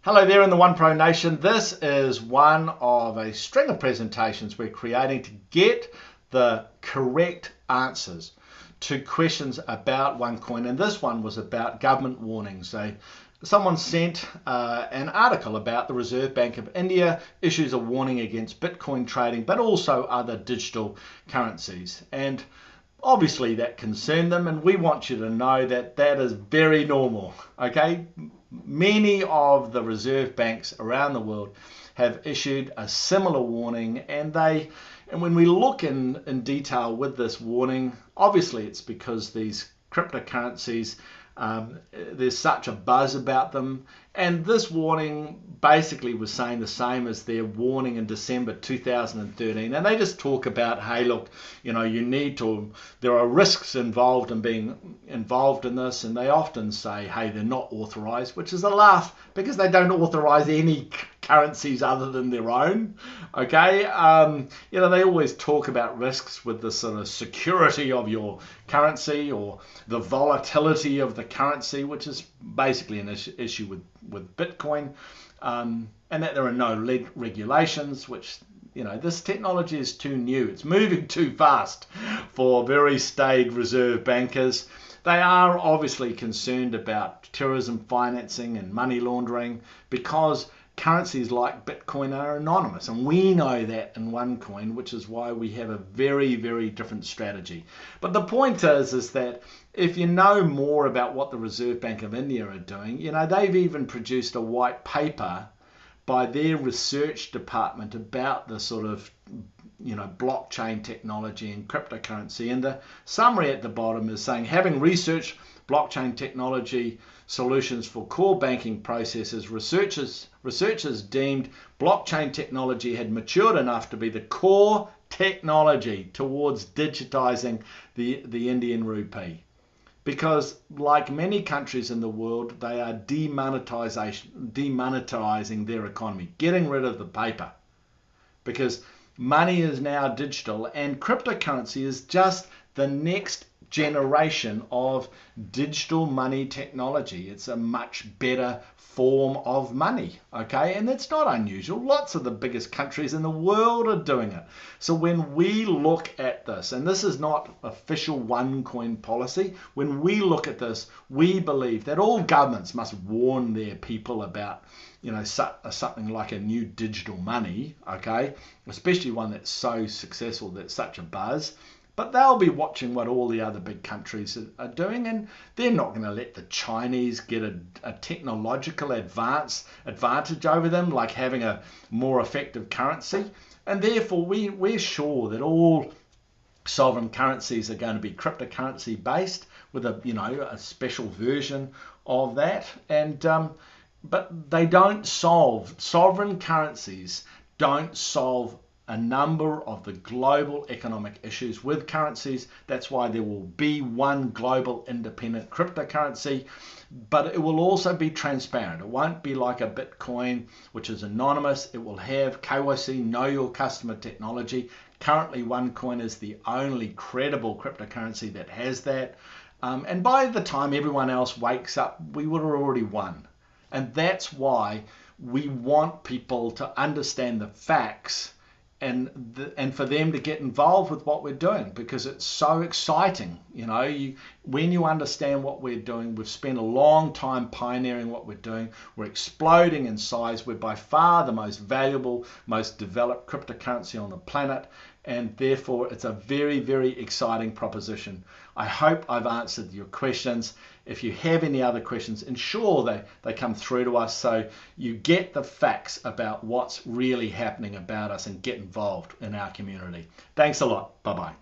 Hello there in the OnePro Nation. This is one of a string of presentations we're creating to get the correct answers to questions about OneCoin, and this one was about government warnings. Someone sent an article about the Reserve Bank of India issues a warning against Bitcoin trading, but also other digital currencies. And obviously that concerned them, and we want you to know that that is very normal, okay? Many of the reserve banks around the world have issued a similar warning, and when we look in detail with this warning, obviously it's because these cryptocurrencies, there's such a buzz about them, and this warning basically was saying the same as their warning in December 2013, and they just talk about, hey, look, there are risks involved in being involved in this, and they often say, hey, they're not authorized, which is a laugh because they don't authorize any currencies other than their own, okay? They always talk about risks with the sort of security of your currency or the volatility of the currency, which is basically an issue with Bitcoin, and that there are no regulations, which, this technology is too new. It's moving too fast for very staid reserve bankers. They are obviously concerned about terrorism financing and money laundering because currencies like Bitcoin are anonymous, and we know that in OneCoin, which is why we have a very, very different strategy. But the point is that if you know more about what the Reserve Bank of India are doing, they've even produced a white paper by their research department about the sort of blockchain technology and cryptocurrency, and the summary at the bottom is saying, having researched blockchain technology solutions for core banking processes, researchers deemed blockchain technology had matured enough to be the core technology towards digitizing the Indian rupee. Because like many countries in the world, they are demonetizing their economy, getting rid of the paper, because money is now digital, and cryptocurrency is just the next generation of digital money technology. It's a much better form of money, okay? And that's not unusual. Lots of the biggest countries in the world are doing it. So when we look at this, and this is not official OneCoin policy, when we look at this, we believe that all governments must warn their people about something like a new digital money, okay? Especially one that's so successful, that's such a buzz. But they'll be watching what all the other big countries are doing, and they're not going to let the Chinese get a technological advantage over them, like having a more effective currency. And therefore, we're sure that all sovereign currencies are going to be cryptocurrency based with a special version of that. And but they don't sovereign currencies don't solve a number of the global economic issues with currencies. That's why there will be one global independent cryptocurrency, but it will also be transparent. It won't be like a Bitcoin, which is anonymous. It will have KYC, know your customer technology. Currently, OneCoin is the only credible cryptocurrency that has that. And by the time everyone else wakes up, we would have already won. And that's why we want people to understand the facts and for them to get involved with what we're doing, because it's so exciting. When you understand what we're doing, we've spent a long time pioneering what we're doing. We're exploding in size. We're by far the most valuable, most developed cryptocurrency on the planet, and therefore it's a very, very exciting proposition. I hope I've answered your questions. If you have any other questions, ensure they come through to us so you get the facts about what's really happening about us and get involved in our community. Thanks a lot. Bye-bye.